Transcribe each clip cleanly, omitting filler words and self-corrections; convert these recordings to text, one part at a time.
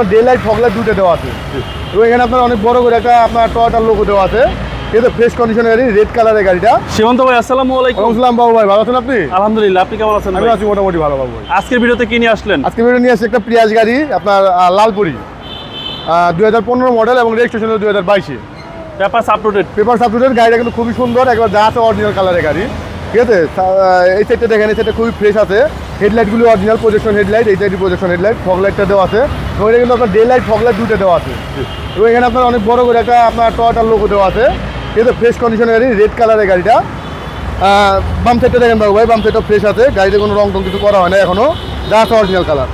আপনার day light fog light দুটো দেওয়া আছে এবং এখানে আপনার অনেক বড় করে একটা আপনার টয়োটার লোগো দেওয়া আছে। এটা ফ্রেশ কন্ডিশনের গাড়ি, রেড কালারের গাড়িটা। সীমান্ত ভাই আসসালামু আলাইকুম। আসসালাম বাবু ভাই, ভালো আছেন আপনি? আলহামদুলিল্লাহ, আপনি কেমন আছেন? আমি আছি মোটামুটি ভালো বাবু ভাই। আজকের ভিডিওতে কি নিয়ে আসলেন? আজকে ভিডিও নিয়ে আসছি একটা প্রিয়াস গাড়ি, আপনার লালপুরি 2015 মডেল এবং registration 2022। Papers updated. Paper substitute গাড়িটা কিন্তু খুবই সুন্দর, একবার যা আছে অরিজিনাল কালারের গাড়ি, ঠিক আছে। এই সাইডটা দেখেন, এই সাইডটা খুবই ফ্রেশ আছে। হেডলাইটগুলো অরিজিনাল প্রজেকশন হেডলাইট, এই সাইডে প্রজেকশন হেডলাইট, ফগ লাইটটা দেওয়া আছে এবং এটা কিন্তু আপনার ডে লাইট ফগ লাইট দুটো দেওয়া আছে এবং এখানে আপনার অনেক বড় করে একটা আপনার টয়োটার লোগো দেওয়া আছে। ঠিক আছে, ফ্রেশ কন্ডিশনের গাড়ি, রেড কালারের গাড়িটা। বাম সাইডটা দেখেন বাবু ভাই, বাম সাইডটা ফ্রেশ আছে, গাড়িতে কোনো রং টং কিছু করা হয় না এখনও, যা আছে অরিজিনাল কালার।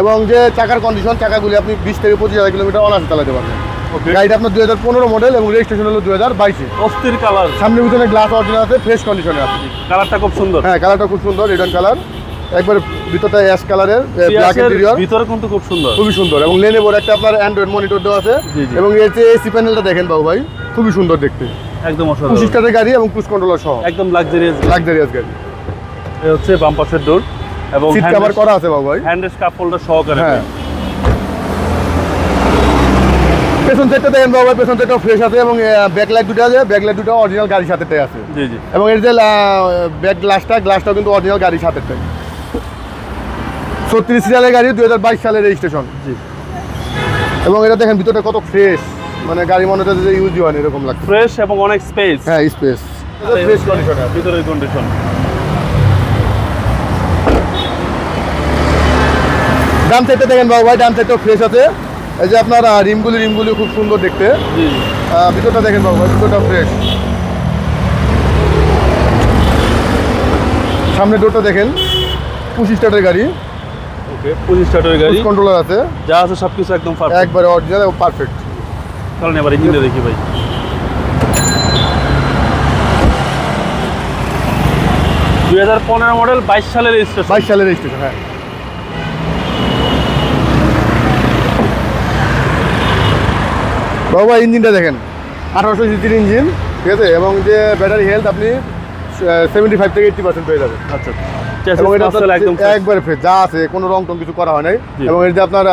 এবং যে চাকার কন্ডিশন, চাকাগুলি আপনি 20 থেকে 25,000 কিলোমিটার অনার্সে চালাতে পারবেন। গাড়িটা আপনার 2015 মডেল এবং রেজিস্ট্রেশন হলো 2022। অস্থির কালার, সামনে পিছনে গ্লাস অরিজিনাল আছে, ফ্রেশ কন্ডিশনে আছে। কালারটা খুব সুন্দর। হ্যাঁ, কালারটা খুব সুন্দর, রেডন কালার, একবারে ভিতরটা অ্যাশ কালারের, ব্ল্যাক ইন্টেরিয়র, ভিতরে কিন্তু খুব সুন্দর, খুবই সুন্দর। এবং লেনে বড় একটা আপনার অ্যান্ড্রয়েড মনিটর দেওয়া আছে এবং এর যে এসি প্যানেলটা দেখেন বাবু ভাই, খুবই সুন্দর দেখতে, একদম অসাধারণ। 25 স্টারের গাড়ি এবং ক্রুজ কন্ট্রোলার সহ, একদম লাক্সারিয়াস গাড়ি। এই হচ্ছে বাম পাশের ডোর এবং সিট কভার করা আছে বাবু ভাই, হ্যান্ডেস কাপ হোল্ডার সহকারে। হ্যাঁ। পেছন সাইডটা দেখেন বাবু ভাই, পেছন সাইডটাও ফ্রেশ আছে এবং ব্যাকলাইট দুটো আছে, ব্যাকলাইট দুটো অরিজিনাল গাড়ির সাথেটাই আছে। জি জি। এবং এর যে ব্যাক গ্লাসটাও কিন্তু অরিজিনাল গাড়ির সাথেটাই। 36 সালের গাড়ি, 2022 সালের রেজিস্ট্রেশন। জি। এবং এটা দেখেন ভিতরটা কত ফ্রেশ, মানে গাড়ি মনে হচ্ছে যে ইউজ হয় এরকম লাগছে। ফ্রেশ এবং অনেক স্পেস। হ্যাঁ, স্পেস, ফ্রেশ কন্ডিশন আছে ভিতরের কন্ডিশন। ডান সাইডটা দেখেন বাবু ভাই, ডান সাইডটাও ফ্রেশ আছে। এই যে আপনার রিমগুলি খুব সুন্দর দেখতে। জি। ভিতরটা দেখেন বাবু ভাই, ভিতরটা ফ্রেশ। সামনে ডোরটা দেখেন, 25 স্টার্টের গাড়ি, ওকে, 25 স্টার্টের গাড়ি, কন্ট্রোলার আছে, যা আছে সবকিছু একদম পারফেক্ট, একবারে অরিজিনাল এবং পারফেক্ট। চলেন এবার ইঞ্জিনটা দেখি ভাই। 2015 মডেল, 22 সালের রেজিস্ট্রেশন। 22 সালের রেজিস্ট্রেশন, হ্যাঁ। বাবু ভাই, ইঞ্জিনটা দেখেন, 1800 সিসির ইঞ্জিন, ঠিক আছে। এবং যে ব্যাটারি হেলথ আপনি 75 থেকে 80% পেয়ে যাবেন। আচ্ছা, এবং এটা একদম একবারে ফ্রেশ, যা আছে কোনো রং টং কিছু করা হয় নাই। এবং এর যে আপনার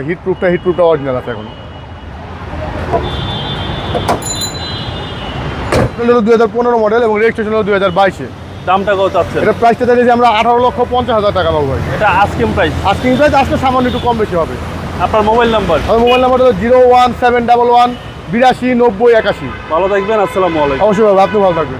হিটপ্রুফটা অরিজিনাল আছে এখন। 2015 মডেল এবং রেজিস্ট্রেশন হলো 2022। দামটা কত আছে? এটা প্রাইসটা চাইছি আমরা 18,50,000 টাকা পাবো ভাই। এটা আস্কিং প্রাইস। আজকিং প্রাইস আসলে সামান্য একটু কম বেশি হবে। আপনার মোবাইল নাম্বার? আমার মোবাইল নাম্বার হলো 01711 82 90 81। ভালো থাকবেন, আসসালামু আলাইকুম। অবশ্যই ভালো, আপনি ভালো থাকবেন।